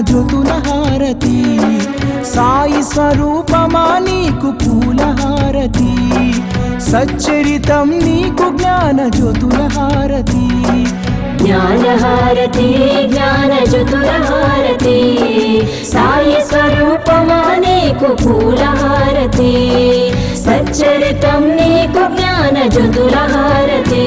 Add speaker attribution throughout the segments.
Speaker 1: జ్యోతుల హారతి, సాయి స్వరూపమా నీకు పూల హారతి, సచ్చరితం నీకు జ్ఞాన జ్యోతుల హారతి.
Speaker 2: జ్ఞానహారతి జ్ఞానజ్యోతులహారతి, సాయి స్వరూపమా నీకు పూలహారతి, సచ్చరితం నీకు జ్ఞానజ్యోతులహారతి.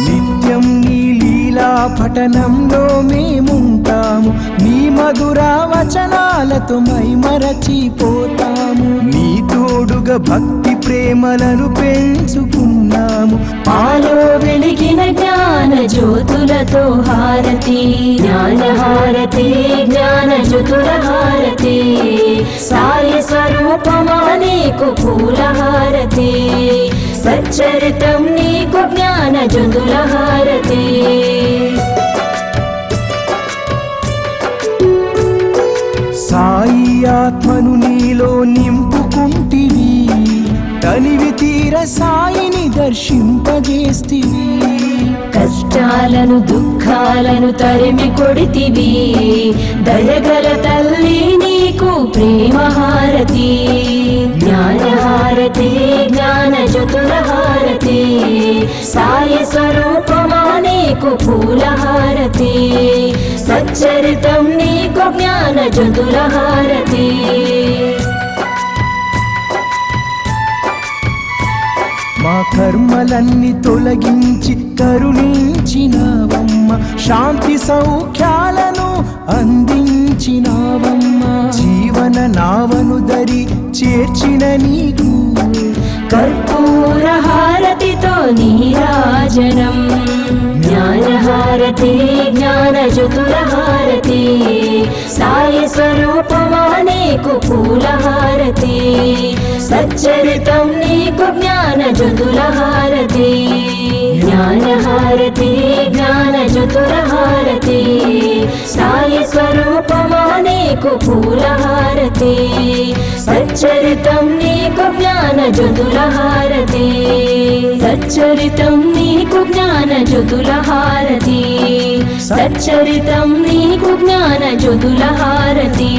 Speaker 1: నిత్యం నీ లీలా పఠనంలో మేముంటాము, నీ మధుర వచనాలతో మైమరచిపోతాము, నీ తోడుగా భక్తి ప్రేమలను పెంచుకున్నాము.
Speaker 2: మాలో వెలిగిన జ్ఞాన జ్యోతులతో హారతి, జ్ఞానహారతి జ్ఞానజ్యోతులహారతి, సాయి స్వరూపమా నీకు పూలహారతి, సచ్చరితం నీకు జ్ఞానజ్యోతులహారతి.
Speaker 1: సాయి ఆత్మను నీలో నింపుకుంటివి, తనివి తీర సాయిని దర్శింపజేస్తివి.
Speaker 2: కష్టాలను దుఃఖాలను తరిమి కొడితివి, దయగల తల్లి నీకు ప్రేమహారతి. జ్ఞానహారతి జ్ఞానజ్యోతులహారతి, సాయి స్వరూపమా నీకు పూలహారతి, సచ్చరితం నీకు జ్ఞానజ్యోతులహారతి.
Speaker 1: మా కర్మలన్నీ తొలగించి కరుణించినావమ్మ, శాంతి సౌఖ్యాలను అందించినావమ్మ, జీవన నావను దరి చేర్చిన నీకు
Speaker 2: కర్పూర హారతితో నీరాజనం. జ్ఞానహారతి జ్ఞానజ్యోతులహారతి, సాయి స్వరూపమా నీకు పూలహారతి, సచ్చరితం నీకు జ్ఞానజ్యోతులహారతి. జ్ఞానహారతి జ్ఞానజ్యోతులహారతి, సాయి స్వరూపమా నీకు పూలహారతి, సచ్చరితం నీకు జ్ఞానజ్యోతులహారతి, సచ్చరితం నీకు జ్ఞానజ్యోతులహారతి, సచ్చరితం నీకు జ్ఞానజ్యోతులహారతి.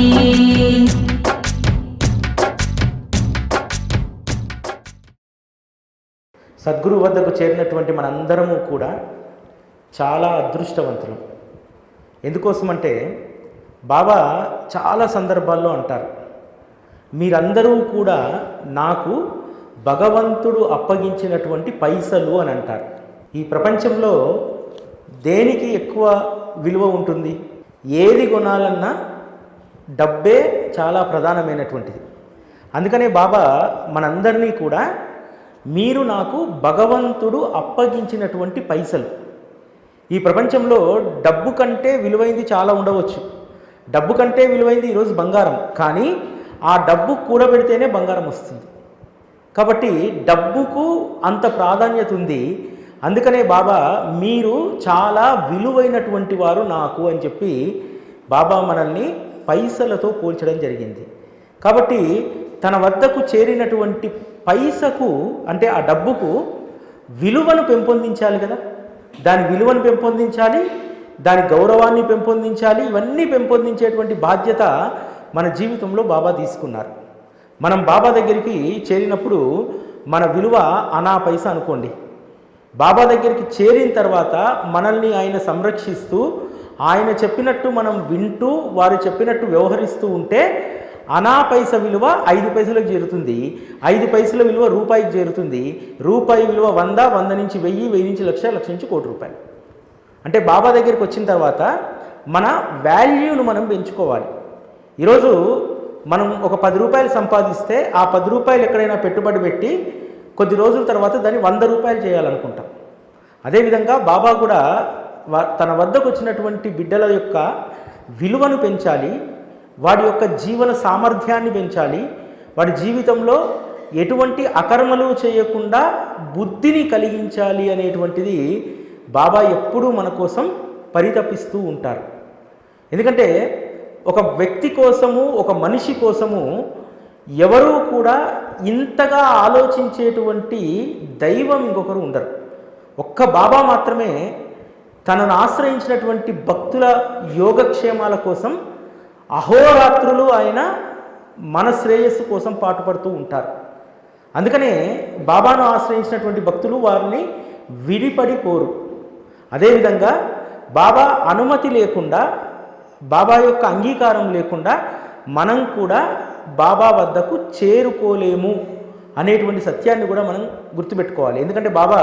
Speaker 3: సద్గురు వద్దకు చేరినటువంటి మనందరము కూడా చాలా అదృష్టవంతులం. ఎందుకోసమంటే బాబా చాలా సందర్భాల్లో అంటారు, మీరందరూ కూడా నాకు భగవంతుడు అప్పగించినటువంటి పైసలు అని అంటారు. ఈ ప్రపంచంలో దేనికి ఎక్కువ విలువ ఉంటుంది? ఏది కొనాలన్నా డబ్బే చాలా ప్రధానమైనటువంటిది. అందుకనే బాబా మనందరినీ కూడా మీరు నాకు భగవంతుడు అప్పగించినటువంటి పైసలు. ఈ ప్రపంచంలో డబ్బు కంటే విలువైంది చాలా ఉండవచ్చు. డబ్బు కంటే విలువైంది ఈరోజు బంగారం, కానీ ఆ డబ్బు కూడబెడితేనే బంగారం వస్తుంది. కాబట్టి డబ్బుకు అంత ప్రాధాన్యత ఉంది. అందుకనే బాబా మీరు చాలా విలువైనటువంటి వారు నాకు అని చెప్పి బాబా మనల్ని పైసలతో పోల్చడం జరిగింది. కాబట్టి తన వద్దకు చేరినటువంటి పైసకు అంటే ఆ డబ్బుకు విలువను పెంపొందించాలి కదా, దాని విలువను పెంపొందించాలి, దాని గౌరవాన్ని పెంపొందించాలి. ఇవన్నీ పెంపొందించేటువంటి బాధ్యత మన జీవితంలో బాబా తీసుకున్నారు. మనం బాబా దగ్గరికి చేరినప్పుడు మన విలువ అనా పైసా అనుకోండి. బాబా దగ్గరికి చేరిన తర్వాత మనల్ని ఆయన సంరక్షిస్తూ ఆయన చెప్పినట్టు మనం వింటూ వారు చెప్పినట్టు వ్యవహరిస్తూ ఉంటే అనా పైస విలువ 5 పైసలకు చేరుతుంది, 5 పైసల విలువ రూపాయికి చేరుతుంది, రూపాయి విలువ 100, 100 నుంచి 1000, 1000 నుంచి లక్ష, లక్ష నుంచి కోటి రూపాయలు. అంటే బాబా దగ్గరికి వచ్చిన తర్వాత మన వాల్యూను మనం పెంచుకోవాలి. ఈరోజు మనం ఒక 10 రూపాయలు సంపాదిస్తే ఆ 10 రూపాయలు ఎక్కడైనా పెట్టుబడి పెట్టి కొద్ది రోజుల తర్వాత దాన్ని 100 రూపాయలు చేయాలనుకుంటాం. అదేవిధంగా బాబా కూడా తన వద్దకు వచ్చినటువంటి బిడ్డల యొక్క విలువను పెంచాలి, వాడి యొక్క జీవన సామర్థ్యాన్ని పెంచాలి, వాడి జీవితంలో ఎటువంటి అకర్మలు చేయకుండా బుద్ధిని కలిగించాలి అనేటువంటిది బాబా ఎప్పుడూ మన కోసం పరితపిస్తూ ఉంటారు. ఎందుకంటే ఒక వ్యక్తి కోసము, ఒక మనిషి కోసము ఎవరూ కూడా ఇంతగా ఆలోచించేటువంటి దైవం ఇంకొకరు ఉండరు. ఒక్క బాబా మాత్రమే తనను ఆశ్రయించినటువంటి భక్తుల యోగక్షేమాల కోసం అహోరాత్రులు ఆయన మన శ్రేయస్సు కోసం పాటుపడుతూ ఉంటారు. అందుకనే బాబాను ఆశ్రయించినటువంటి భక్తులు వారిని విడిపడిపోరు. అదేవిధంగా బాబా అనుమతి లేకుండా, బాబా యొక్క అంగీకారం లేకుండా మనం కూడా బాబా వద్దకు చేరుకోలేము అనేటువంటి సత్యాన్ని కూడా మనం గుర్తుపెట్టుకోవాలి. ఎందుకంటే బాబా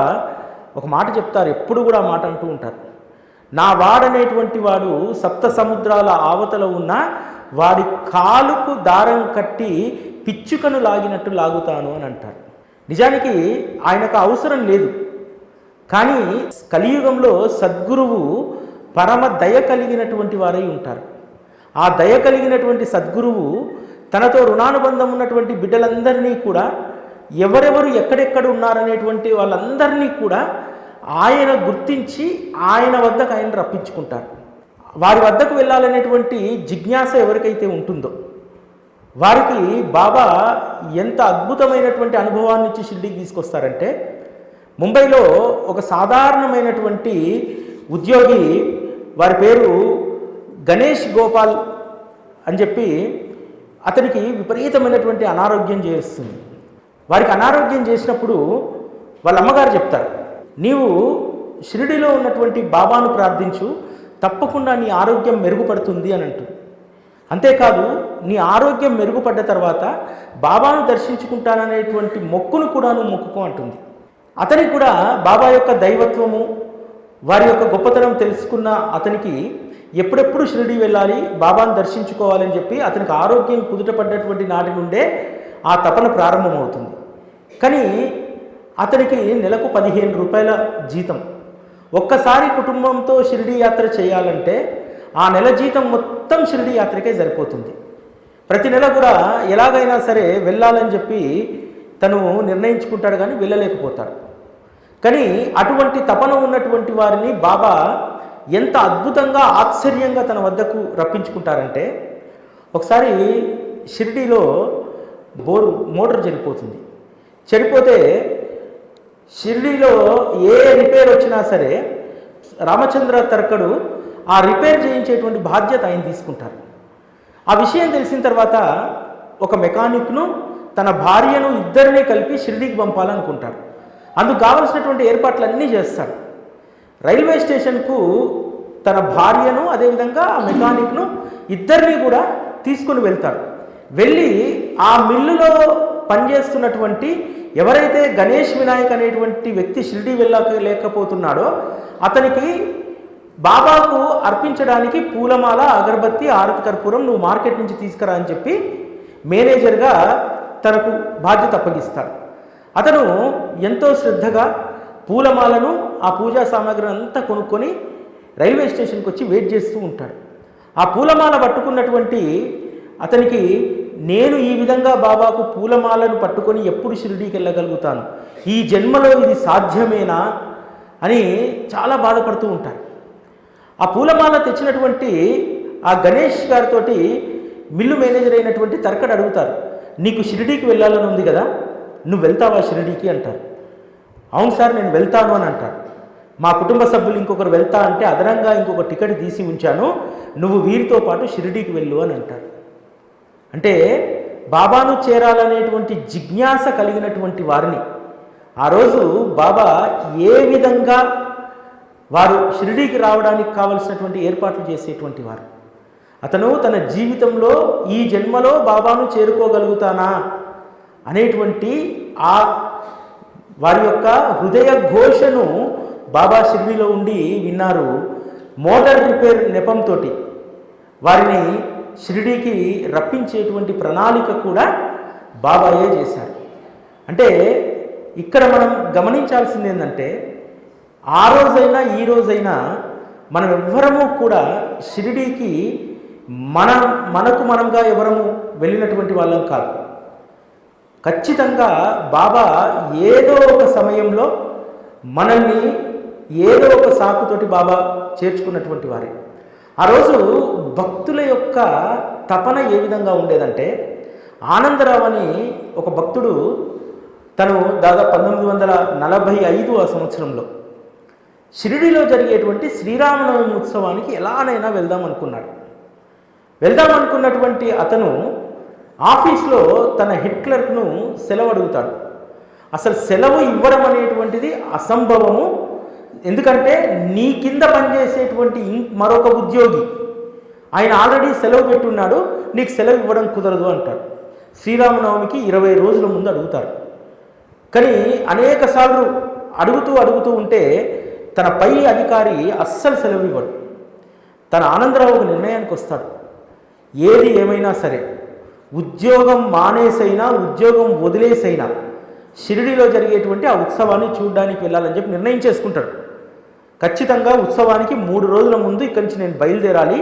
Speaker 3: ఒక మాట చెప్తారు, ఎప్పుడు కూడా ఆ మాట అంటూ ఉంటారు, నా వాడనేటువంటి వాడు సప్త సముద్రాల ఆవతల ఉన్న వాడి కాలుకు దారం కట్టి పిచ్చుకను లాగినట్టు లాగుతాను అని అంటారు. నిజానికి ఆయనకు అవసరం లేదు. కానీ కలియుగంలో సద్గురువు పరమ దయ కలిగినటువంటి వారై ఉంటారు. ఆ దయ కలిగినటువంటి సద్గురువు తనతో రుణానుబంధం ఉన్నటువంటి బిడ్డలందరినీ కూడా, ఎవరెవరు ఎక్కడెక్కడ ఉన్నారనేటువంటి వాళ్ళందరినీ కూడా ఆయన గుర్తించి ఆయన వద్దకు ఆయన రప్పించుకుంటారు. వారి వద్దకు వెళ్ళాలనేటువంటి జిజ్ఞాస ఎవరికైతే ఉంటుందో వారికి బాబా ఎంత అద్భుతమైనటువంటి అనుభవాన్ని ఇచ్చి షిర్డీకి తీసుకొస్తారంటే, ముంబైలో ఒక సాధారణమైనటువంటి ఉద్యోగి, వారి పేరు గణేష్ గోపాల్ అని చెప్పి, అతనికి విపరీతమైనటువంటి అనారోగ్యం చేస్తుంది. వారికి అనారోగ్యం చేసినప్పుడు వాళ్ళ అమ్మగారు చెప్తారు, నీవు షిరిడిలో ఉన్నటువంటి బాబాను ప్రార్థించు, తప్పకుండా నీ ఆరోగ్యం మెరుగుపడుతుంది అని అంటుంది. అంతేకాదు, నీ ఆరోగ్యం మెరుగుపడ్డ తర్వాత బాబాను దర్శించుకుంటాననేటువంటి మొక్కును కూడా నువ్వు మొక్కుకో అంటుంది. అతనికి కూడా బాబా యొక్క దైవత్వము, వారి యొక్క గొప్పతనం తెలుసుకున్న అతనికి ఎప్పుడెప్పుడు షిరిడి వెళ్ళాలి, బాబాను దర్శించుకోవాలని చెప్పి అతనికి ఆరోగ్యం కుదుటపడ్డటువంటి నాటి నుండే ఆ తపన ప్రారంభమవుతుంది. కానీ అతనికి నెలకు 15 రూపాయల జీతం. ఒక్కసారి కుటుంబంతో షిరిడి యాత్ర చేయాలంటే ఆ నెల జీతం మొత్తం షిరిడి యాత్రకే సరిపోతుంది. ప్రతి నెల కూడా ఎలాగైనా సరే వెళ్ళాలని చెప్పి తను నిర్ణయించుకుంటాడు, కానీ వెళ్ళలేకపోతాడు. కానీ అటువంటి తపన ఉన్నటువంటి వారిని బాబా ఎంత అద్భుతంగా ఆశ్చర్యంగా తన వద్దకు రప్పించుకుంటారంటే, ఒకసారి షిరిడీలో మోటార్ చెడిపోతుంది. చెడిపోతే షిరిడీలో ఏ రిపేర్ వచ్చినా సరే రామచంద్ర తర్కడు ఆ రిపేర్ చేయించేటువంటి బాధ్యత ఆయన తీసుకుంటారు. ఆ విషయం తెలిసిన తర్వాత ఒక మెకానిక్ను, తన భార్యను, ఇద్దరినీ కలిపి షిరిడీకి పంపాలనుకుంటాడు. అందుకు కావలసినటువంటి ఏర్పాట్లన్నీ చేస్తాడు. రైల్వే స్టేషన్కు తన భార్యను, అదేవిధంగా ఆ మెకానిక్ను ఇద్దరినీ కూడా తీసుకుని వెళ్తాడు. వెళ్ళి ఆ మిల్లులో పనిచేస్తున్నటువంటి ఎవరైతే గణేష్ వినాయక్ అనేటువంటి వ్యక్తి షిరిడి వెళ్ళలేకపోతున్నాడో అతనికి బాబాకు అర్పించడానికి పూలమాల, అగరబత్తి, ఆరతి కర్పూరం నువ్వు మార్కెట్ నుంచి తీసుకురా అని చెప్పి మేనేజర్గా తనకు బాధ్యత అప్పగిస్తాడు. అతను ఎంతో శ్రద్ధగా పూలమాలను, ఆ పూజా సామాగ్రిని అంతా కొనుక్కొని రైల్వే స్టేషన్కి వచ్చి వెయిట్ చేస్తూ ఉంటాడు. ఆ పూలమాల పట్టుకున్నటువంటి అతనికి, నేను ఈ విధంగా బాబాకు పూలమాలను పట్టుకొని ఎప్పుడు షిరిడీకి వెళ్ళగలుగుతాను, ఈ జన్మలో ఇది సాధ్యమేనా అని చాలా బాధపడుతూ ఉంటాడు. ఆ పూలమాల తెచ్చినటువంటి ఆ గణేష్ గారితో మిల్లు మేనేజర్ అయినటువంటి తర్కడ్ అడుగుతారు, నీకు షిరిడీకి వెళ్ళాలని ఉంది కదా, నువ్వు వెళ్తావా షిరిడీకి అంటారు. అవును సార్, నేను వెళ్తాను అని అంటారు. మా కుటుంబ సభ్యులు ఇంకొకరు వెళ్తా అంటే అదనంగా ఇంకొక టికెట్ తీసి ఉంచాను, నువ్వు వీరితో పాటు షిరిడీకి వెళ్ళు అని అంటారు. అంటే బాబాను చేరాలనేటువంటి జిజ్ఞాస కలిగినటువంటి వారిని ఆ రోజు బాబా ఏ విధంగా వారు షిరిడీకి రావడానికి కావలసినటువంటి ఏర్పాట్లు చేసేటువంటి వారు. అతను తన జీవితంలో ఈ జన్మలో బాబాను చేరుకోగలుగుతానా అనేటువంటి ఆ వారి యొక్క హృదయ ఘోషను బాబా షిరిడీలో ఉండి విన్నారు. మోటార్ రిపేర్ నెపంతో వారిని షిరిడీకి రప్పించేటువంటి ప్రణాళిక కూడా బాబాయే చేశారు. అంటే ఇక్కడ మనం గమనించాల్సింది ఏంటంటే, ఆ రోజైనా ఈ రోజైనా మనం ఎవ్వరము కూడా షిరిడీకి మనకు మనంగా ఎవరము వెళ్ళినటువంటి వాళ్ళం కాదు. ఖచ్చితంగా బాబా ఏదో ఒక సమయంలో మనల్ని ఏదో ఒక సాకుతోటి బాబా చేర్చుకున్నటువంటి వారే. ఆ రోజు భక్తుల యొక్క తపన ఏ విధంగా ఉండేదంటే, ఆనందరావు అని ఒక భక్తుడు, తను దాదాపు 1945 ఆ సంవత్సరంలో షిరిడీలో జరిగేటువంటి శ్రీరామనవమి ఉత్సవానికి ఎలానైనా వెళ్దాం అనుకున్నటువంటి అతను ఆఫీస్లో తన హెడ్ క్లర్క్ను సెలవు అడుగుతాడు. అసలు సెలవు ఇవ్వడం అనేటువంటిది అసంభవము, ఎందుకంటే నీ కింద పనిచేసేటువంటి మరొక ఉద్యోగి ఆయన ఆల్రెడీ సెలవు పెట్టున్నాడు, నీకు సెలవు ఇవ్వడం కుదరదు అంటాడు. శ్రీరామనవమికి 20 రోజుల ముందు అడుగుతారు. కానీ అనేక సార్లు అడుగుతూ ఉంటే తన పై అధికారి అస్సలు సెలవు ఇవ్వడు. తన ఆనందరావు ఒక నిర్ణయానికి వస్తాడు. ఏది ఏమైనా సరే ఉద్యోగం మానేసైనా ఉద్యోగం వదిలేసైనా షిరిడీలో జరిగేటువంటి ఆ ఉత్సవాన్ని చూడడానికి వెళ్ళాలని చెప్పి నిర్ణయం చేసుకుంటాడు. ఖచ్చితంగా ఉత్సవానికి 3 రోజుల ముందు ఇక్కడి నుంచి నేను బయలుదేరాలి,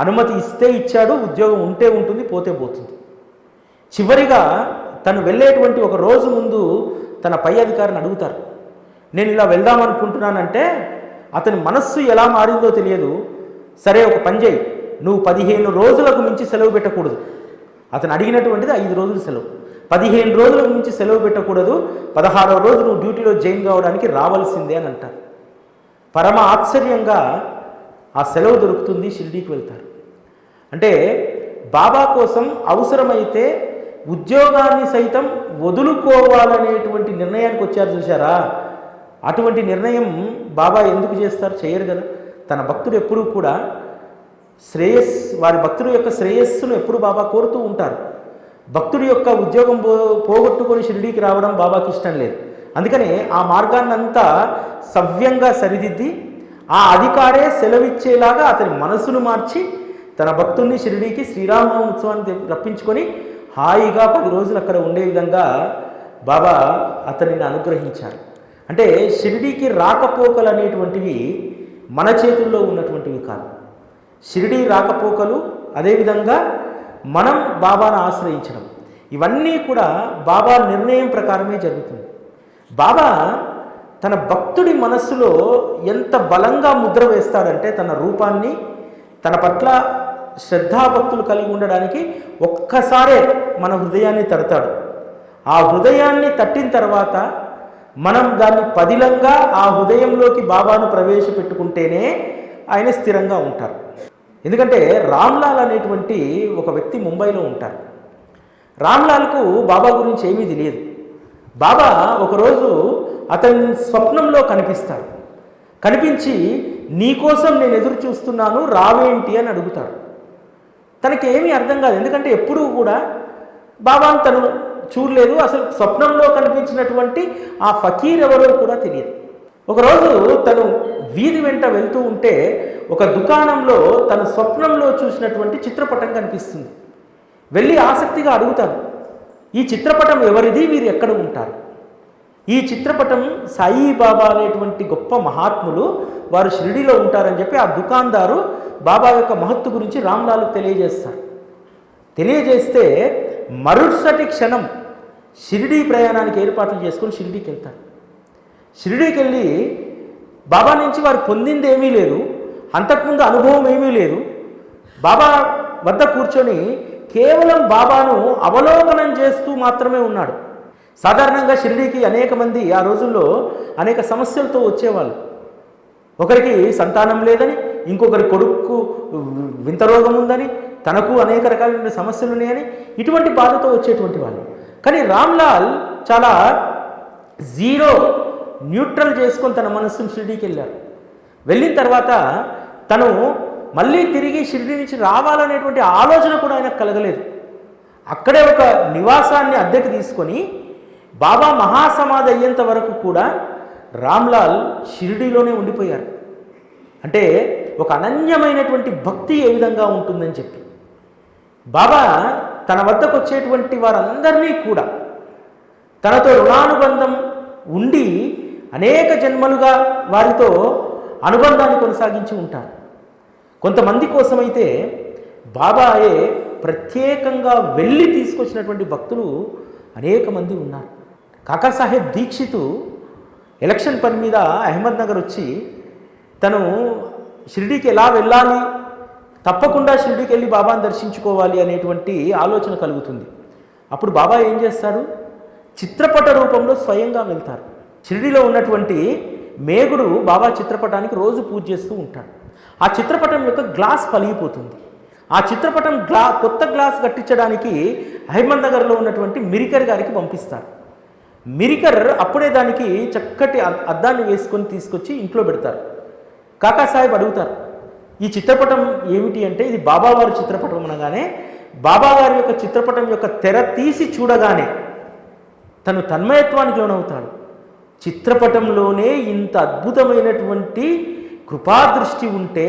Speaker 3: అనుమతి ఇస్తే ఇచ్చాడు, ఉద్యోగం ఉంటే ఉంటుంది, పోతే పోతుంది. చివరిగా తను వెళ్ళేటువంటి ఒక రోజు ముందు తన పై అధికారిని అడుగుతారు, నేను ఇలా వెళ్దామనుకుంటున్నానంటే అతని మనస్సు ఎలా మారిందో తెలియదు. సరే ఒక పని చేయి, నువ్వు 15 రోజులకు మించి సెలవు పెట్టకూడదు. అతను అడిగినటువంటిది 5 రోజులు సెలవు. 15 రోజులకు మించి సెలవు పెట్టకూడదు, 16వ రోజు నువ్వు డ్యూటీలో జాయిన్ కావడానికి రావాల్సిందే అని అంటారు. పరమ ఆశ్చర్యంగా ఆ సెలవు దొరుకుతుంది, షిరిడీకి వెళ్తారు. అంటే బాబా కోసం అవసరమైతే ఉద్యోగాన్ని సైతం వదులుకోవాలనేటువంటి నిర్ణయానికి వచ్చారు చూసారా. అటువంటి నిర్ణయం బాబా ఎందుకు చేస్తారు? చేయరు కదా. తన భక్తుడు ఎప్పుడూ కూడా వారి భక్తుడి యొక్క శ్రేయస్సును ఎప్పుడు బాబా కోరుతూ ఉంటారు. భక్తుడి యొక్క ఉద్యోగం పోగొట్టుకొని షిరిడీకి రావడం బాబాకి ఇష్టం లేదు. అందుకనే ఆ మార్గాన్నంతా సవ్యంగా సరిదిద్ది ఆ అధికారే సెలవిచ్చేలాగా అతని మనసును మార్చి తన భక్తుడిని షిరిడీకి శ్రీరామనవమి ఉత్సవాన్ని రప్పించుకొని హాయిగా 10 రోజులు అక్కడ ఉండే విధంగా బాబా అతనిని అనుగ్రహించారు. అంటే షిరిడీకి రాకపోకలు అనేటువంటివి మన చేతుల్లో ఉన్నటువంటివి కాదు. షిరిడీ రాకపోకలు, అదేవిధంగా మనం బాబాను ఆశ్రయించడం, ఇవన్నీ కూడా బాబా నిర్ణయం ప్రకారమే జరుగుతుంది. బాబా తన భక్తుడి మనస్సులో ఎంత బలంగా ముద్ర వేస్తాడంటే తన రూపాన్ని, తన పట్ల శ్రద్ధాభక్తులు కలిగి ఉండడానికి ఒక్కసారే మన హృదయాన్ని తడతాడు. ఆ హృదయాన్ని తట్టిన తర్వాత మనం దాన్ని పదిలంగా ఆ హృదయంలోకి బాబాను ప్రవేశపెట్టుకుంటేనే ఆయన స్థిరంగా ఉంటారు. ఎందుకంటే రామ్లాల్ అనేటువంటి ఒక వ్యక్తి ముంబైలో ఉంటారు. రామ్లాల్కు బాబా గురించి ఏమీ తెలియదు. బాబా ఒకరోజు అతని స్వప్నంలో కనిపిస్తాడు. కనిపించి నీకోసం నేను ఎదురు చూస్తున్నాను, రావేంటి అని అడుగుతాడు. తనకి ఏమీ అర్థం కాదు, ఎందుకంటే ఎప్పుడూ కూడా బాబాను తను చూడలేదు. అసలు స్వప్నంలో కనిపించినటువంటి ఆ ఫకీర్ ఎవరో కూడా తెలియదు. ఒకరోజు తను వీధి వెంట వెళ్తూ ఉంటే ఒక దుకాణంలో తన స్వప్నంలో చూసినటువంటి చిత్రపటం కనిపిస్తుంది. వెళ్ళి ఆసక్తిగా అడుగుతాడు, ఈ చిత్రపటం ఎవరిది, వీరు ఎక్కడ ఉంటారు? ఈ చిత్రపటం సాయిబాబా అనేటువంటి గొప్ప మహాత్ములు, వారు షిరిడీలో ఉంటారని చెప్పి ఆ దుకాందారు బాబా యొక్క మహత్తు గురించి రామ్లాల్కు తెలియజేస్తారు. తెలియజేస్తే మరుసటి క్షణం షిరిడీ ప్రయాణానికి ఏర్పాట్లు చేసుకొని షిరిడీకి వెళ్తారు. షిరిడీకి వెళ్ళి బాబా నుంచి వారు పొందింది ఏమీ లేదు, అంతకుముందు అనుభవం ఏమీ లేదు. బాబా వద్ద కూర్చొని కేవలం బాబాను అవలోకనం చేస్తూ మాత్రమే ఉన్నాడు. సాధారణంగా షిరిడీకి అనేక మంది ఆ రోజుల్లో అనేక సమస్యలతో వచ్చేవాళ్ళు. ఒకరికి సంతానం లేదని, ఇంకొకరి కొడుకు వింత రోగం ఉందని, తనకు అనేక రకాలైన సమస్యలు ఉన్నాయని, ఇటువంటి బాధతో వచ్చేటువంటి వాళ్ళు. కానీ రామ్లాల్ చాలా జీరో న్యూట్రల్ చేసుకొని తన మనస్సును షిరిడీకి వెళ్ళారు. వెళ్ళిన తర్వాత తను మళ్ళీ తిరిగి షిరిడీ నుంచి రావాలనేటువంటి ఆలోచన కూడా ఆయనకు కలగలేదు. అక్కడే ఒక నివాసాన్ని అద్దెకు తీసుకొని బాబా మహాసమాధి అయ్యేంత వరకు కూడా రామ్లాల్ షిరిడీలోనే ఉండిపోయారు. అంటే ఒక అనన్యమైనటువంటి భక్తి ఏ విధంగా ఉంటుందని చెప్పి బాబా తన వద్దకు వచ్చేటువంటి వారందరినీ కూడా తనతో రుణానుబంధం ఉండి అనేక జన్మలుగా వారితో అనుబంధాన్ని కొనసాగించి ఉంటారు. కొంతమంది కోసమైతే బాబాయే ప్రత్యేకంగా వెళ్ళి తీసుకొచ్చినటువంటి భక్తులు అనేక మంది ఉన్నారు. కాకాసాహెబ్ దీక్షిత్ ఎలక్షన్ పని మీద అహ్మద్నగర్ వచ్చి తను షిరిడీకి ఎలా వెళ్ళాలి, తప్పకుండా షిరిడీకి వెళ్ళి బాబాను దర్శించుకోవాలి అనేటువంటి ఆలోచన కలుగుతుంది. అప్పుడు బాబా ఏం చేస్తాడు, చిత్రపట రూపంలో స్వయంగా వెళ్తారు. షిరిడీలో ఉన్నటువంటి మేగుడు బాబా చిత్రపటానికి రోజు పూజ చేస్తూ ఉంటాడు. ఆ చిత్రపటం యొక్క గ్లాస్ పలిగిపోతుంది. ఆ చిత్రపటం కొత్త గ్లాస్ కట్టించడానికి అహ్మద్ నగర్లో ఉన్నటువంటి మిరికర్ గారికి పంపిస్తారు. మిరికర్ అప్పుడే దానికి చక్కటి అద్దాన్ని వేసుకొని తీసుకొచ్చి ఇంట్లో పెడతారు. కాకాసాహెబ్ అడుగుతారు, ఈ చిత్రపటం ఏమిటి అంటే, ఇది బాబావారి చిత్రపటం అనగానే బాబా గారి యొక్క చిత్రపటం యొక్క తెర తీసి చూడగానే తను తన్మయత్వానికి లోనవుతాడు. చిత్రపటంలోనే ఇంత అద్భుతమైనటువంటి కృపాదృష్టి ఉంటే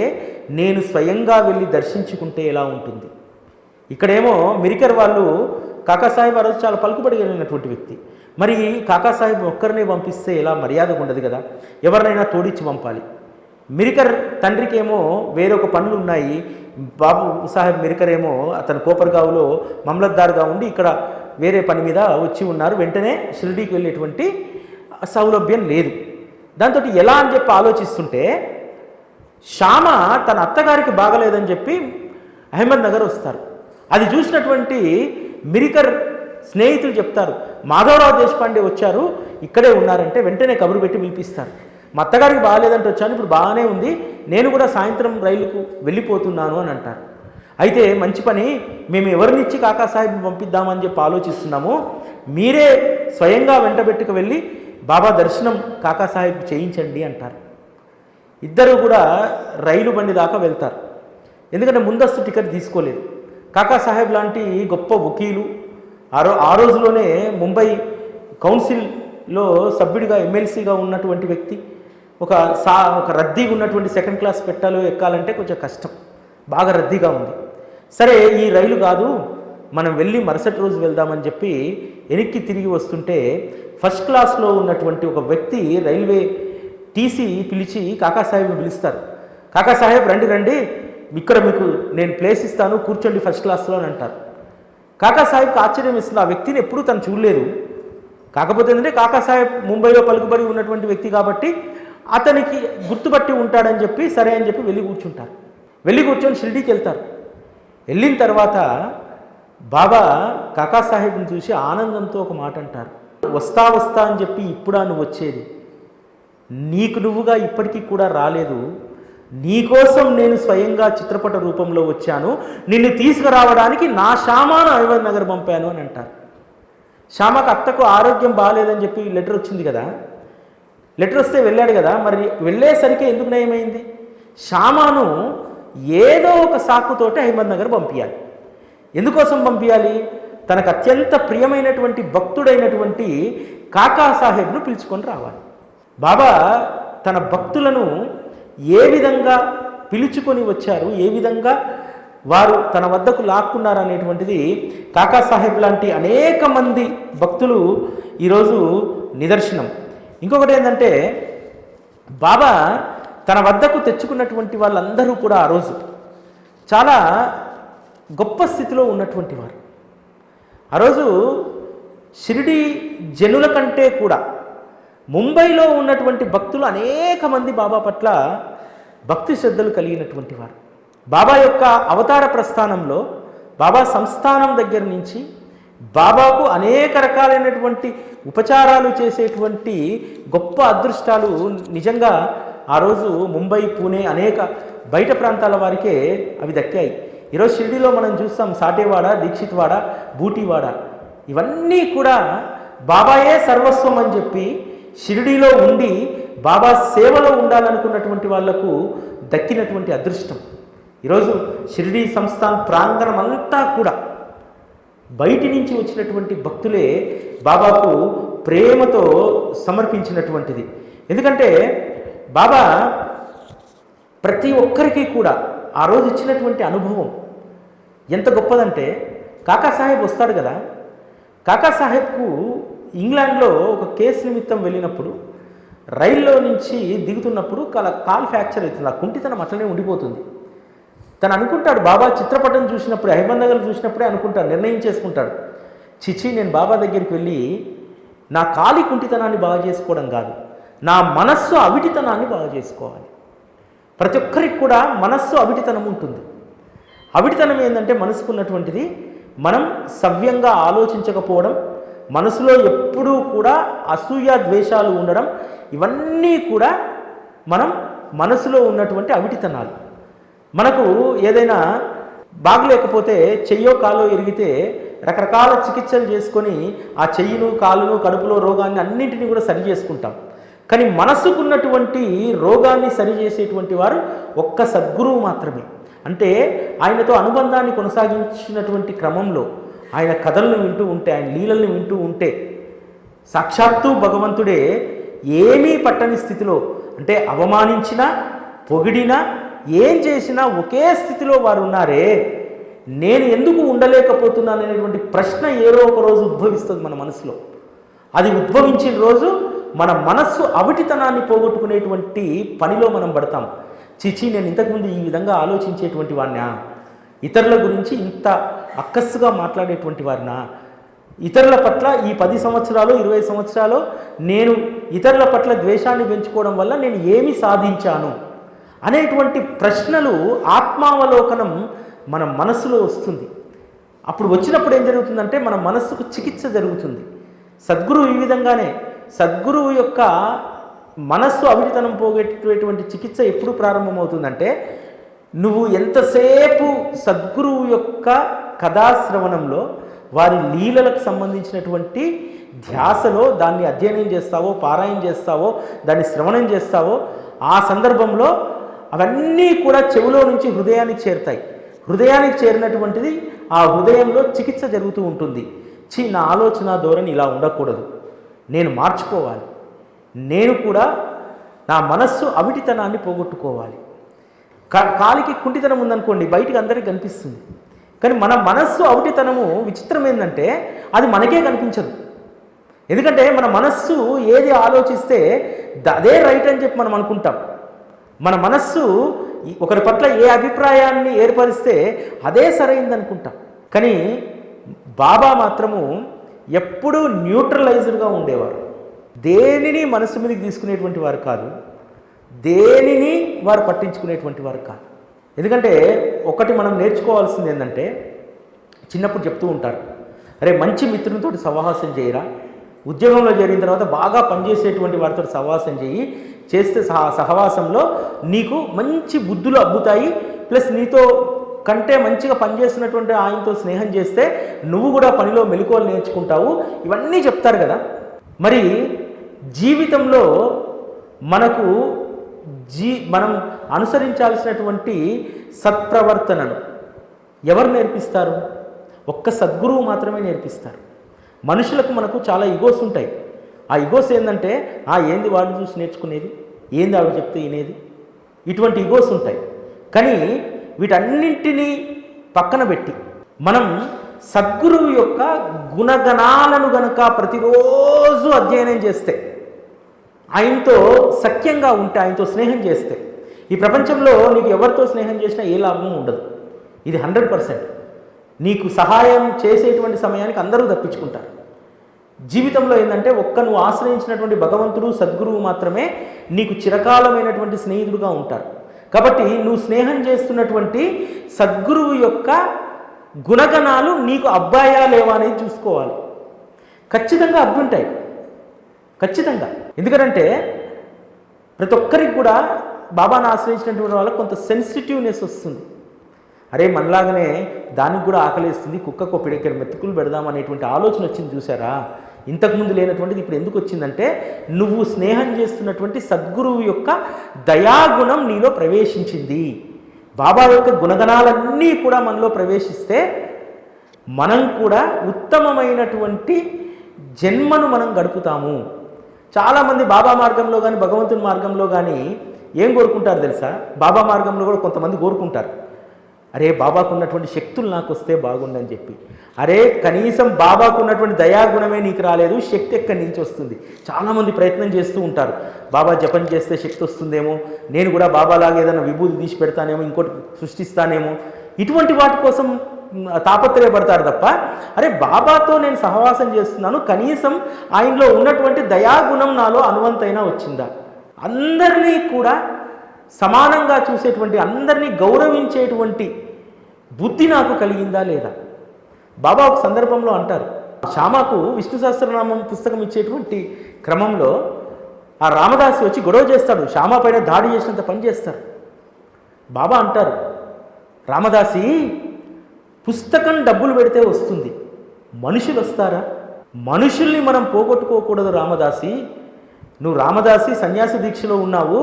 Speaker 3: నేను స్వయంగా వెళ్ళి దర్శించుకుంటే ఎలా ఉంటుంది. ఇక్కడేమో మిరికర్ వాళ్ళు కాకాసాహెబ్ ఆ రోజు చాలా పలుకుబడి కలిగినటువంటి వ్యక్తి. మరి కాకాసాహెబ్ ఒక్కరినే పంపిస్తే ఎలా మర్యాదగా ఉండదు కదా, ఎవరినైనా తోడిచ్చి పంపాలి. మిరికర్ తండ్రికి ఏమో వేరొక పనులు ఉన్నాయి. బాబు సాహెబ్ మిరికర్ ఏమో అతను కోపర్గావ్లో మమలద్దార్గా ఉండి ఇక్కడ వేరే పని మీద వచ్చి ఉన్నారు. వెంటనే షిరిడీకి వెళ్ళేటువంటి సౌలభ్యం లేదు. దాంతో ఎలా అని చెప్పి ఆలోచిస్తుంటే శ్యామ తన అత్తగారికి బాగలేదని చెప్పి అహ్మద్ నగర్ వస్తారు. అది చూసినటువంటి మిరికర్ స్నేహితులు చెప్తారు, మాధవరావు దేశపాండే వచ్చారు, ఇక్కడే ఉన్నారంటే వెంటనే కబురు పెట్టి పిలిపిస్తారు. మా అత్తగారికి బాగాలేదంటే వచ్చాను, ఇప్పుడు బాగానే ఉంది, నేను కూడా సాయంత్రం రైలుకు వెళ్ళిపోతున్నాను అని అంటారు. అయితే మంచి పని, మేము ఎవరినిచ్చి కాకాసాహెబ్ పంపిద్దామని చెప్పి ఆలోచిస్తున్నాము, మీరే స్వయంగా వెంటబెట్టుకు వెళ్ళి బాబా దర్శనం కాకాసాహెబ్ చేయించండి అంటారు. ఇద్దరు కూడా రైలు బండి దాకా వెళ్తారు. ఎందుకంటే ముందస్తు టికెట్ తీసుకోలేదు. కాకాసాహెబ్ లాంటి గొప్ప వకీలు, ఆ రోజులోనే ముంబై కౌన్సిల్లో సభ్యుడిగా ఎమ్మెల్సీగా ఉన్నటువంటి వ్యక్తి, ఒక రద్దీగా ఉన్నటువంటి సెకండ్ క్లాస్ పెట్టాలో ఎక్కాలంటే కొంచెం కష్టం, బాగా రద్దీగా ఉంది. సరే ఈ రైలు కాదు, మనం వెళ్ళి మరుసటి రోజు వెళ్దామని చెప్పి వెనక్కి తిరిగి వస్తుంటే ఫస్ట్ క్లాస్లో ఉన్నటువంటి ఒక వ్యక్తి రైల్వే టీసీ పిలిచి కాకాసాహెబ్ని పిలుస్తారు. కాకాసాహెబ్ రండి రండి, ఇక్కడ మీకు నేను ప్లేస్ ఇస్తాను, కూర్చోండి ఫస్ట్ క్లాస్లో అని అంటారు. కాకాసాహెబ్కి ఆశ్చర్యం ఇస్తుంది, ఆ వ్యక్తిని ఎప్పుడూ తను చూడలేదు. కాకపోతే ఏంటంటే కాకాసాహెబ్ ముంబైలో పలుకుబడి ఉన్నటువంటి వ్యక్తి కాబట్టి అతనికి గుర్తుపట్టి ఉంటాడని చెప్పి సరే అని చెప్పి వెళ్ళి కూర్చుంటారు. వెళ్ళి కూర్చొని షిరిడీకి వెళ్తారు. వెళ్ళిన తర్వాత బాబా కాకాసాహెబ్ని చూసి ఆనందంతో ఒక మాట అంటారు, వస్తా వస్తా అని చెప్పి ఇప్పుడా నువ్వు వచ్చేది, నీకు నువ్వుగా ఇప్పటికీ కూడా రాలేదు, నీకోసం నేను స్వయంగా చిత్రపట రూపంలో వచ్చాను, నిన్ను తీసుకురావడానికి నా శ్యామాను అహ్మద్ నగర్ పంపాను అని అంటారు. శ్యామకు అత్తకు ఆరోగ్యం బాగాలేదని చెప్పి లెటర్ వచ్చింది కదా, లెటర్ వస్తే వెళ్ళాడు కదా, మరి వెళ్ళేసరికి ఎందుకు నయమైంది? శ్యామాను ఏదో ఒక సాకుతోటి అహ్మద్ నగర్ పంపించాలి. ఎందుకోసం పంపించాలి? తనకు అత్యంత ప్రియమైనటువంటి భక్తుడైనటువంటి కాకాసాహెబ్ను పిలుచుకొని రావాలి. బాబా తన భక్తులను ఏ విధంగా పిలుచుకొని వచ్చారు, ఏ విధంగా వారు తన వద్దకు లాక్కున్నారు అనేటువంటిది కాకాసాహెబ్ లాంటి అనేక మంది భక్తులు ఈరోజు నిదర్శనం. ఇంకొకటి ఏంటంటే బాబా తన వద్దకు తెచ్చుకున్నటువంటి వాళ్ళందరూ కూడా ఆ రోజు చాలా గొప్ప స్థితిలో ఉన్నటువంటి వారు. ఆ రోజు షిరిడీ జనుల కంటే కూడా ముంబైలో ఉన్నటువంటి భక్తులు అనేక మంది బాబా పట్ల భక్తి శ్రద్ధలు కలిగినటువంటి వారు. బాబా యొక్క అవతార ప్రస్థానంలో బాబా సంస్థానం దగ్గర నుంచి బాబాకు అనేక రకాలైనటువంటి ఉపచారాలు చేసేటువంటి గొప్ప అదృష్టాలు నిజంగా ఆ రోజు ముంబై, పూణే, అనేక బయట ప్రాంతాల వారికే అవి దక్కాయి. ఈరోజు షిరిడీలో మనం చూస్తాం సాటేవాడ, దీక్షిత్వాడ, బూటీవాడ, ఇవన్నీ కూడా బాబాయే సర్వస్వం అని చెప్పి షిరిడీలో ఉండి బాబా సేవలో ఉండాలనుకున్నటువంటి వాళ్లకు దక్కినటువంటి అదృష్టం. ఈరోజు షిరిడీ సంస్థాన్ ప్రాంగణం అంతా కూడా బయటి నుంచి వచ్చినటువంటి భక్తులే బాబాకు ప్రేమతో సమర్పించినటువంటిది. ఎందుకంటే బాబా ప్రతి ఒక్కరికి కూడా ఆ రోజు ఇచ్చినటువంటి అనుభవం ఎంత గొప్పదంటే, కాకాసాహెబ్ వస్తాడు కదా, కాకాసాహెబ్కు ఇంగ్లాండ్లో ఒక కేసు నిమిత్తం వెళ్ళినప్పుడు రైల్లో నుంచి దిగుతున్నప్పుడు కాలు ఫ్రాక్చర్ అవుతుంది, ఆ కుంటితనం అట్లనే ఉండిపోతుంది. తను అనుకుంటాడు, బాబా చిత్రపటం చూసినప్పుడే, అహ్మద్ నగర్ చూసినప్పుడే అనుకుంటాడు, నిర్ణయం చేసుకుంటాడు, చిచి నేను బాబా దగ్గరికి వెళ్ళి నా కాలి కుంటితనాన్ని బాగా చేసుకోవడం కాదు, నా మనస్సు అవిటితనాన్ని బాగా చేసుకోవాలి. ప్రతి ఒక్కరికి కూడా మనస్సు అవిటితనం ఉంటుంది. అవిటితనం ఏంటంటే మనసుకున్నటువంటిది మనం సవ్యంగా ఆలోచించకపోవడం, మనసులో ఎప్పుడూ కూడా అసూయ ద్వేషాలు ఉండడం, ఇవన్నీ కూడా మనం మనసులో ఉన్నటువంటి అవిటితనాలు. మనకు ఏదైనా బాగలేకపోతే చెయ్యో కాలో ఇరిగితే రకరకాల చికిత్సలు చేసుకొని ఆ చెయ్యిను కాలును కడుపులో రోగాన్ని అన్నింటినీ కూడా సరి చేసుకుంటాం. కానీ మనసుకున్నటువంటి రోగాన్ని సరిచేసేటువంటి వారు ఒక్క సద్గురువు మాత్రమే. అంటే ఆయనతో అనుబంధాన్ని కొనసాగించినటువంటి క్రమంలో ఆయన కథలను వింటూ ఉంటే, ఆయన లీలల్ని వింటూ ఉంటే సాక్షాత్తు భగవంతుడే ఏమీ పట్టని స్థితిలో, అంటే అవమానించినా పొగిడినా ఏం చేసినా ఒకే స్థితిలో వారు ఉన్నారే, నేను ఎందుకు ఉండలేకపోతున్నాను అనేటువంటి ప్రశ్న ఏదో ఒక రోజు ఉద్భవిస్తుంది మన మనసులో. అది ఉద్భవించిన రోజు మన మనస్సు అవిటితనాన్ని పోగొట్టుకునేటువంటి పనిలో మనం పడతాం. చిచి, నేను ఇంతకుముందు ఈ విధంగా ఆలోచించేటువంటి వాడినా, ఇతరుల గురించి ఇంత అక్కస్సుగా మాట్లాడేటువంటి వారినా, ఇతరుల పట్ల ఈ 10 సంవత్సరాలు 20 సంవత్సరాలు నేను ఇతరుల పట్ల ద్వేషాన్ని పెంచుకోవడం వల్ల నేను ఏమి సాధించాను అనేటువంటి ప్రశ్నలు, ఆత్మావలోకనం మన మనస్సులో వస్తుంది. అప్పుడు వచ్చినప్పుడు ఏం జరుగుతుందంటే మన మనస్సుకు చికిత్స జరుగుతుంది. సద్గురువు ఈ విధంగానే, సద్గురువు యొక్క మనస్సు అవిటితనం పోగొట్టేటువంటి చికిత్స ఎప్పుడు ప్రారంభమవుతుందంటే, నువ్వు ఎంతసేపు సద్గురువు యొక్క కథాశ్రవణంలో వారి లీలలకు సంబంధించినటువంటి ధ్యాసలో దాన్ని అధ్యయనం చేస్తావో, పారాయణ చేస్తావో, దాన్ని శ్రవణం చేస్తావో, ఆ సందర్భంలో అవన్నీ కూడా చెవిలో నుంచి హృదయానికి చేరుతాయి. హృదయానికి చేరినటువంటిది ఆ హృదయంలో చికిత్స జరుగుతూ ఉంటుంది. నా ఆలోచన ధోరణి ఇలా ఉండకూడదు, నేను మార్చుకోవాలి, నేను కూడా నా మనస్సు అవిటితనాన్ని పోగొట్టుకోవాలి. కాలికి కుంటితనం ఉందనుకోండి, బయటికి అందరికీ కనిపిస్తుంది. కానీ మన మనస్సు అవిటితనము విచిత్రం ఏంటంటే అది మనకే కనిపించదు. ఎందుకంటే మన మనస్సు ఏది ఆలోచిస్తే అదే రైట్ అని చెప్పి మనం అనుకుంటాం. మన మనస్సు ఒకరి పట్ల ఏ అభిప్రాయాన్ని ఏర్పరిస్తే అదే సరైంది అనుకుంటాం. కానీ బాబా మాత్రము ఎప్పుడూ న్యూట్రలైజ్డ్గా ఉండేవారు. దేనిని మనస్సు మీదకి తీసుకునేటువంటి వారు కాదు, దేనిని వారు పట్టించుకునేటువంటి వారు కాదు. ఎందుకంటే ఒకటి మనం నేర్చుకోవాల్సింది ఏంటంటే, చిన్నప్పుడు చెప్తూ ఉంటారు, అరే మంచి మిత్రునితో సహవాసం చేయరా, ఉద్యోగంలో చేరిన తర్వాత బాగా పనిచేసేటువంటి వారితో సహవాసం చేయి, చేస్తే సహవాసంలో నీకు మంచి బుద్ధులు అబ్బుతాయి, ప్లస్ నీతో కంటే మంచిగా పనిచేస్తున్నటువంటి ఆయనతో స్నేహం చేస్తే నువ్వు కూడా పనిలో మెలకువలు నేర్చుకుంటావు, ఇవన్నీ చెప్తారు కదా. మరి జీవితంలో మనకు మనం అనుసరించాల్సినటువంటి సత్ప్రవర్తనను ఎవరు నేర్పిస్తారు? ఒక్క సద్గురువు మాత్రమే నేర్పిస్తారు. మనుషులకు మనకు చాలా ఈగోస్ ఉంటాయి. ఆ ఈగోస్ ఏంటంటే, ఏంది వాడు చూసి నేర్చుకునేది, ఏంది ఆవిడ చెప్తే వినేది, ఇటువంటి ఈగోస్ ఉంటాయి. కానీ వీటన్నింటినీ పక్కన పెట్టి మనం సద్గురువు యొక్క గుణగణాలను గనక ప్రతిరోజు అధ్యయనం చేస్తే, ఆయనతో సఖ్యంగా ఉంటే, ఆయనతో స్నేహం చేస్తే, ఈ ప్రపంచంలో నీకు ఎవరితో స్నేహం చేసినా ఏ లాభం ఉండదు. ఇది 100%. నీకు సహాయం చేసేటువంటి సమయానికి అందరూ తప్పించుకుంటారు. జీవితంలో ఏంటంటే నువ్వు ఆశ్రయించినటువంటి భగవంతుడు సద్గురువు మాత్రమే నీకు చిరకాలమైనటువంటి స్నేహితుడుగా ఉంటారు. కాబట్టి నువ్వు స్నేహం చేస్తున్నటువంటి సద్గురువు యొక్క గుణగణాలు నీకు అబ్బాయా లేవా అనేది చూసుకోవాలి. ఖచ్చితంగా అబ్బుంటాయి, ఖచ్చితంగా. ఎందుకంటే ప్రతి ఒక్కరికి కూడా బాబాను ఆశ్రయించినటువంటి వాళ్ళకి కొంత సెన్సిటివ్నెస్ వస్తుంది. అరే మనలాగానే దానికి కూడా ఆకలిస్తుంది, కుక్కకు పిడకెర మెతుకులు పెడదాం అనేటువంటి ఆలోచన వచ్చింది చూసారా. ఇంతకుముందు లేనటువంటిది ఇప్పుడు ఎందుకు వచ్చిందంటే, నువ్వు స్నేహం చేస్తున్నటువంటి సద్గురువు యొక్క దయాగుణం నీలో ప్రవేశించింది. బాబా యొక్క గుణగణాలన్నీ కూడా మనలో ప్రవేశిస్తే మనం కూడా ఉత్తమమైనటువంటి జన్మను మనం గడుపుతాము. చాలామంది బాబా మార్గంలో కానీ భగవంతుని మార్గంలో కానీ ఏం కోరుకుంటారు తెలుసా? బాబా మార్గంలో కూడా కొంతమంది కోరుకుంటారు, అరే బాబాకు ఉన్నటువంటి శక్తులు నాకు వస్తే బాగుండని చెప్పి. అరే కనీసం బాబాకు ఉన్నటువంటి దయాగుణమే నీకు రాలేదు, శక్తి ఎక్కడి నుంచి వస్తుంది? చాలామంది ప్రయత్నం చేస్తూ ఉంటారు, బాబా జపం చేస్తే శక్తి వస్తుందేమో, నేను కూడా బాబాలాగా ఏదైనా విభూతి తీసి పెడతానేమో, ఇంకోటి సృష్టిస్తానేమో, ఇటువంటి వాటి కోసం తాపత్రయపడతారు తప్ప, అరే బాబాతో నేను సహవాసం చేస్తున్నాను, కనీసం ఆయనలో ఉన్నటువంటి దయాగుణం నాలో అనువంతైనా వచ్చిందా? అందరినీ కూడా సమానంగా చూసేటువంటి, అందరినీ గౌరవించేటువంటి బుద్ధి నాకు కలిగిందా లేదా? బాబా ఒక సందర్భంలో అంటారు, శ్యామకు విష్ణు సహస్రనామం పుస్తకం ఇచ్చేటువంటి క్రమంలో ఆ రామదాసి వచ్చి గొడవ చేస్తాడు, శ్యామ పైన దాడి చేసినంత పని చేస్తారు. బాబా అంటారు, రామదాసి పుస్తకం డబ్బులు పెడితే వస్తుంది, మనుషులు వస్తారా? మనుషుల్ని మనం పోగొట్టుకోకూడదు రామదాసి. నువ్వు రామదాసి సన్యాసి దీక్షలో ఉన్నావు,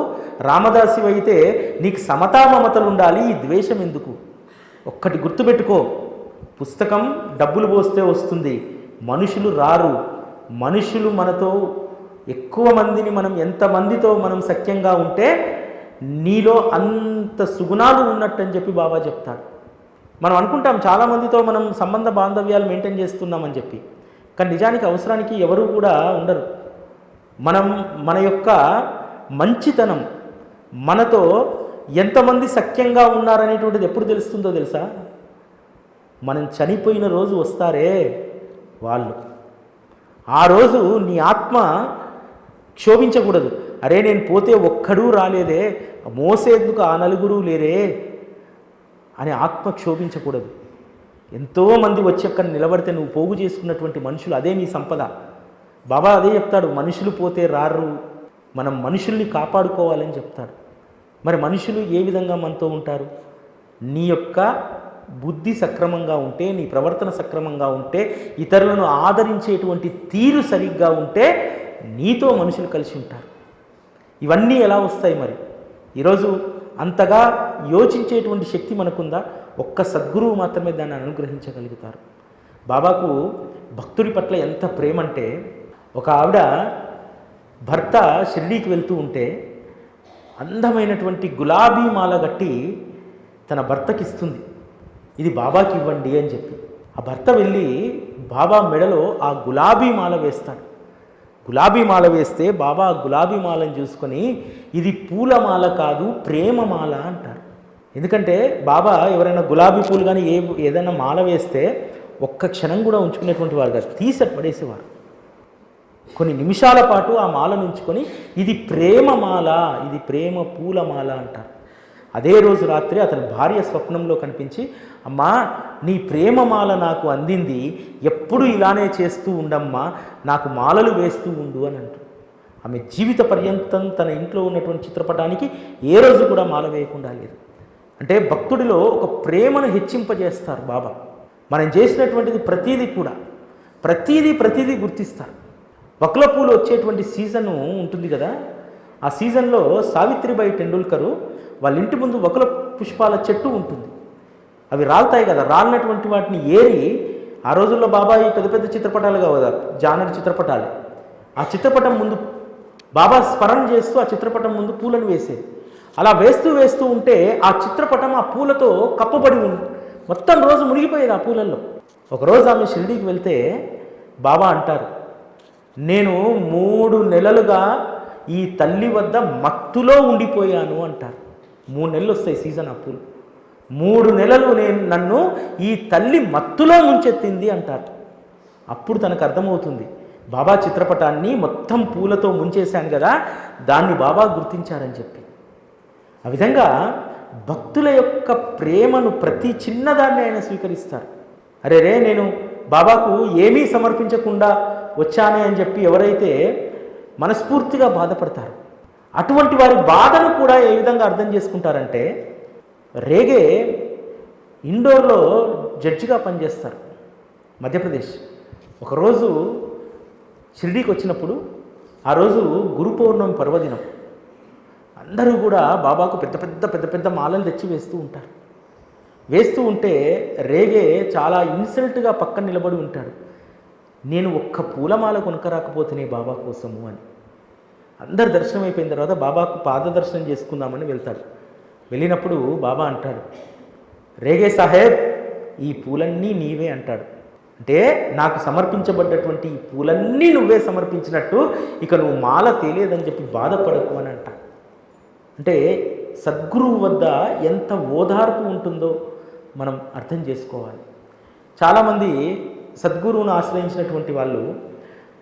Speaker 3: రామదాసి అయితే నీకు సమతా మమతలు ఉండాలి, ఈ ద్వేషం ఎందుకు? ఒక్కటి గుర్తుపెట్టుకో, పుస్తకం డబ్బులు పోస్తే వస్తుంది, మనుషులు రారు. మనుషులు మనతో ఎక్కువ మందిని మనం ఎంతమందితో మనం సఖ్యంగా ఉంటే నీలో అంత సుగుణాలు ఉన్నట్టు అని చెప్పి బాబా చెప్తాడు. మనం అనుకుంటాం చాలామందితో మనం సంబంధ బాంధవ్యాలు మెయింటైన్ చేస్తున్నామని చెప్పి, కానీ నిజానికి అవసరానికి ఎవరు కూడా ఉండరు. మన యొక్క మంచితనం మనతో ఎంతమంది సఖ్యంగా ఉన్నారనేటువంటిది ఎప్పుడు తెలుస్తుందో తెలుసా? మనం చనిపోయిన రోజు వస్తారే వాళ్ళు. ఆ రోజు నీ ఆత్మ క్షోభించకూడదు. అరే నేను పోతే ఒక్కడూ రాలేదే, మోసేందుకు ఆ నలుగురు లేరే అని ఆత్మ క్షోభించకూడదు. ఎంతోమంది వచ్చి అక్కడ నిలబడితే నువ్వు పోగు చేసుకున్నటువంటి మనుషులు, అదే నీ సంపద. బాబా అదే చెప్తాడు, మనుషులు పోతే రారు, మనం మనుషుల్ని కాపాడుకోవాలని చెప్తాడు. మరి మనుషులు ఏ విధంగా మనతో ఉంటారు? నీ యొక్క బుద్ధి సక్రమంగా ఉంటే, నీ ప్రవర్తన సక్రమంగా ఉంటే, ఇతరులను ఆదరించేటువంటి తీరు సరిగ్గా ఉంటే నీతో మనుషులు కలిసి ఉంటారు. ఇవన్నీ ఎలా వస్తాయి మరి? ఈరోజు అంతగా యోచించేటువంటి శక్తి మనకుందా? ఒక్క సద్గురువు మాత్రమే దాన్ని అనుగ్రహించగలుగుతారు. బాబాకు భక్తుడి పట్ల ఎంత ప్రేమ అంటే, ఒక ఆవిడ భర్త షిరిడీకి వెళ్తూ ఉంటే అందమైనటువంటి గులాబీ మాల కట్టి తన భర్తకి ఇస్తుంది, ఇది బాబాకి ఇవ్వండి అని చెప్పి. ఆ భర్త వెళ్ళి బాబా మెడలో ఆ గులాబీ మాల వేస్తాడు. గులాబీ మాల వేస్తే బాబా గులాబీ మాలను చూసుకొని ఇది పూలమాల కాదు ప్రేమమాల అంటారు. ఎందుకంటే బాబా ఎవరైనా గులాబీ పూలు కానీ ఏదైనా మాల వేస్తే ఒక్క క్షణం కూడా ఉంచుకునేటువంటి వారు కాదు, తీసి పడేసేవారు. కొన్ని నిమిషాల పాటు ఆ మాలను ఉంచుకొని ఇది ప్రేమమాల, ఇది ప్రేమ పూలమాల అంటారు. అదే రోజు రాత్రి అతని భార్య స్వప్నంలో కనిపించి, అమ్మా నీ ప్రేమమాల నాకు అందింది, ఎప్పుడు ఇలానే చేస్తూ ఉండమ్మా, నాకు మాలలు వేస్తూ ఉండు అని అంటారు. ఆమె జీవిత పర్యంతం తన ఇంట్లో ఉన్నటువంటి చిత్రపటానికి ఏ రోజు కూడా మాల వేయకుండా లేదు. అంటే భక్తుడిలో ఒక ప్రేమను హెచ్చింపజేస్తారు బాబా. మనం చేసినటువంటిది ప్రతీదీ గుర్తిస్తారు. వక్ల పూలు వచ్చేటువంటి సీజన్ ఉంటుంది కదా, ఆ సీజన్లో సావిత్రిబాయి టెండూల్కరు వాళ్ళ ఇంటి ముందు వకుల పుష్పాల చెట్టు ఉంటుంది. అవి రాలుతాయి కదా, రాలినటువంటి వాటిని ఏరి ఆ రోజుల్లో బాబాయి పెద్ద పెద్ద చిత్రపటాలు కావదా, జానకి చిత్రపటాలు, ఆ చిత్రపటం ముందు బాబా స్మరణ చేస్తూ ఆ చిత్రపటం ముందు పూలను వేసేది. అలా వేస్తూ ఉంటే ఆ చిత్రపటం ఆ పూలతో కప్పబడి మొత్తం రోజు మునిగిపోయేది ఆ పూలల్లో. ఒకరోజు ఆమె షిరిడీకి వెళ్తే బాబా అంటారు, నేను 3 నెలలుగా ఈ తల్లి వద్ద మత్తులో ఉండిపోయాను అంటారు. 3 నెలలు వస్తాయి సీజన్ ఆ పూలు, 3 నెలలు నన్ను ఈ తల్లి మత్తులో ముంచెత్తింది అంటారు. అప్పుడు తనకు అర్థమవుతుంది, బాబా చిత్రపటాన్ని మొత్తం పూలతో ముంచేశాను కదా, దాన్ని బాబా గుర్తించారని చెప్పి. ఆ విధంగా భక్తుల యొక్క ప్రేమను ప్రతి చిన్నదాన్ని ఆయన స్వీకరిస్తారు. అరే నేను బాబాకు ఏమీ సమర్పించకుండా వచ్చానే అని చెప్పి ఎవరైతే మనస్ఫూర్తిగా బాధపడతారు, అటువంటి వారి బాధను కూడా ఏ విధంగా అర్థం చేసుకుంటారంటే, రేగే ఇండోర్లో జడ్జిగా పనిచేస్తారు మధ్యప్రదేశ్. ఒకరోజు షిరిడీకి వచ్చినప్పుడు, ఆ రోజు గురు పౌర్ణమి పర్వదినం, అందరూ కూడా బాబాకు పెద్ద పెద్ద మాలలు తెచ్చి వేస్తూ ఉంటే రేగే చాలా ఇన్సల్ట్గా పక్కన నిలబడి ఉంటాడు. నేను ఒక్క పూలమాల కొనకరాకపోతేనే బాబా కోసము అని. అందరు దర్శనం అయిపోయిన తర్వాత బాబాకు పాదదర్శనం చేసుకుందామని వెళ్తాడు. వెళ్ళినప్పుడు బాబా అంటాడు, రేగే సాహెబ్ ఈ పూలన్నీ నీవే అంటాడు. అంటే నాకు సమర్పించబడ్డటువంటి ఈ పూలన్నీ నువ్వే సమర్పించినట్టు, ఇక నువ్వు మాల తేలేదని చెప్పి బాధపడకు అని అంటాడు. అంటే సద్గురువు వద్ద ఎంత ఓదార్పు ఉంటుందో మనం అర్థం చేసుకోవాలి. చాలామంది సద్గురువును ఆశ్రయించినటువంటి వాళ్ళు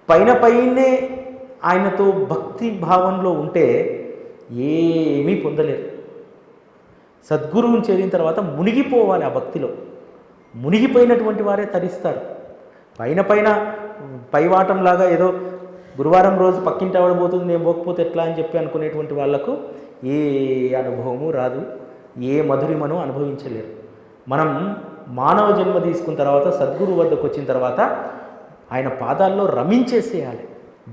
Speaker 3: పైనే ఆయనతో భక్తి భావంలో ఉంటే ఏమీ పొందలేరు. సద్గురువుని చేరిన తర్వాత మునిగిపోవాలి. ఆ భక్తిలో మునిగిపోయినటువంటి వారే తరిస్తారు. పైవాటంలాగా ఏదో గురువారం రోజు పక్కింటి ఆవిడ పోతుంది, నేను పోకపోతే ఎట్లా అని చెప్పి అనుకునేటువంటి వాళ్లకు ఏ అనుభవము రాదు, ఏ మధురిమను అనుభవించలేరు. మనం మానవ జన్మ తీసుకున్న తర్వాత సద్గురు వద్దకు వచ్చిన తర్వాత ఆయన పాదాల్లో రమించేసేయాలి.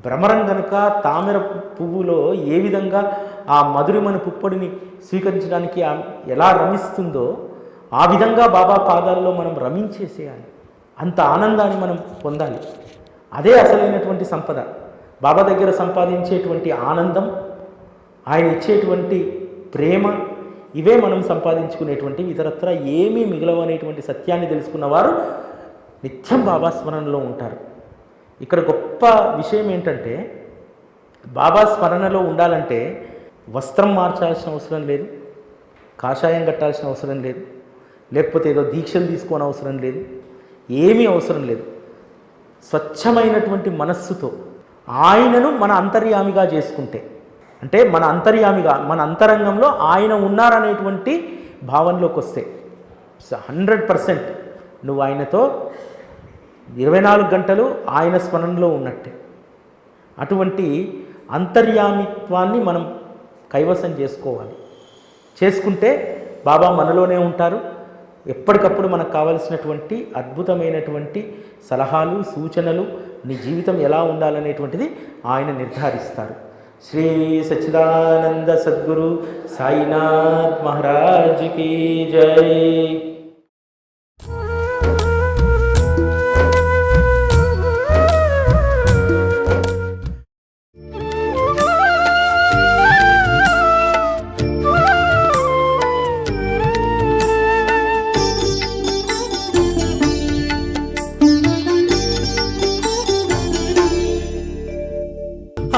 Speaker 3: భ్రమరం గనుక తామర పువ్వులో ఏ విధంగా ఆ మధురిమను పుప్పొడిని స్వీకరించడానికి ఎలా రమిస్తుందో ఆ విధంగా బాబా పాదాల్లో మనం రమించేసేయాలి. అంత ఆనందాన్ని మనం పొందాలి. అదే అసలైనటువంటి సంపద. బాబా దగ్గర సంపాదించేటువంటి ఆనందం, ఆయన ఇచ్చేటువంటి ప్రేమ, ఇవే మనం సంపాదించుకునేటువంటి, ఇతరత్ర ఏమీ మిగలవనేటువంటి సత్యాన్ని తెలుసుకున్నవారు నిత్యం బాబా స్మరణలో ఉంటారు. ఇక్కడ గొప్ప విషయం ఏంటంటే, బాబా స్మరణలో ఉండాలంటే వస్త్రం మార్చాల్సిన అవసరం లేదు, కాషాయం కట్టాల్సిన అవసరం లేదు, లేకపోతే ఏదో దీక్షలు తీసుకోని అవసరం లేదు, ఏమీ అవసరం లేదు. స్వచ్ఛమైనటువంటి మనస్సుతో ఆయనను మన అంతర్యామిగా చేసుకుంటే, అంటే మన అంతర్యామిగా, మన అంతరంగంలో ఆయన ఉన్నారనేటువంటి భావనలోకి వస్తే 100% నువ్వు ఆయనతో 24 గంటలు ఆయన స్మరణలో ఉన్నట్టే. అటువంటి అంతర్యామిత్వాన్ని మనం కైవసం చేసుకోవాలి. చేసుకుంటే బాబా మనలోనే ఉంటారు. ఎప్పటికప్పుడు మనకు కావలసినటువంటి అద్భుతమైనటువంటి సలహాలు, సూచనలు, నీ జీవితం ఎలా ఉండాలనేటువంటిది ఆయన నిర్ధారిస్తారు. శ్రీ సచ్చిదానంద సద్గురు సాయినాథ్ మహారాజ్ కీ జై.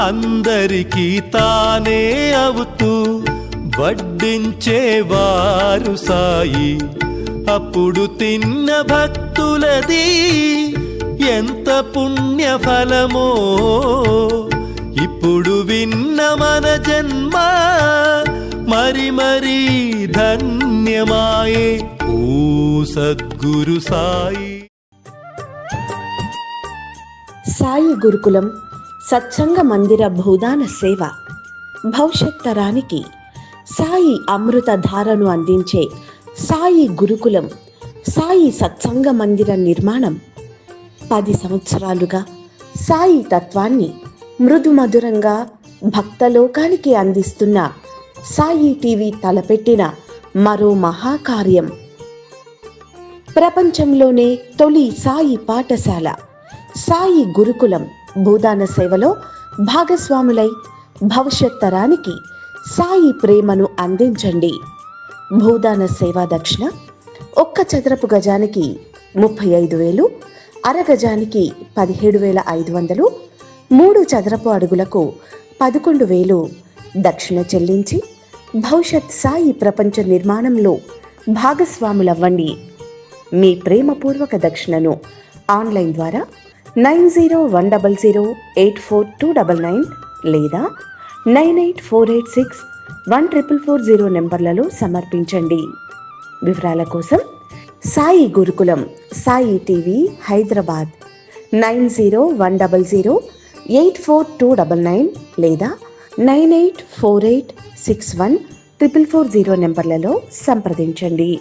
Speaker 4: అందరికీ తానే అవుతూ వడ్డించేవారు సాయి. అప్పుడు తిన్న భక్తులది ఎంత పుణ్య ఫలమో, ఇప్పుడు విన్న మన జన్మ మరి మరి ధన్యమాయే. ఓ సద్గురు సాయి.
Speaker 5: సాయి గురుకులం సత్సంగ మందిర భూదాన సేవ. భవిష్యత్ తరానికి సాయి అమృత ధారను అందించే సాయి గురుకులం, సాయి సత్సంగ మందిర నిర్మాణం 10 సంవత్సరాలుగా సాయి తత్వాన్ని మృదుమధురంగా భక్తలోకానికి అందిస్తున్న సాయి టీవీ తలపెట్టిన మరో మహాకార్యం. ప్రపంచంలోనే తొలి సాయి పాఠశాల సాయి గురుకులం భూదాన సేవలో భాగస్వాములై భవిష్యత్ తరానికి సాయి ప్రేమను అందించండి. భూదాన సేవా దక్షిణ 1 చదరపు గజానికి 35,000, అరగజానికి 17,500, 3 చదరపు అడుగులకు 11,000 దక్షిణ చెల్లించి భవిష్యత్ సాయి ప్రపంచ నిర్మాణంలో భాగస్వాములవ్వండి. మీ ప్రేమపూర్వక దక్షిణను ఆన్లైన్ ద్వారా 9010084299 లేదా 9848614440 నెంబర్లలో సమర్పించండి. వివరాల కోసం సాయి గురుకులం, సాయి టీవీ, హైదరాబాద్ 9010084299 లేదా 9848614440 నెంబర్లలో సంప్రదించండి.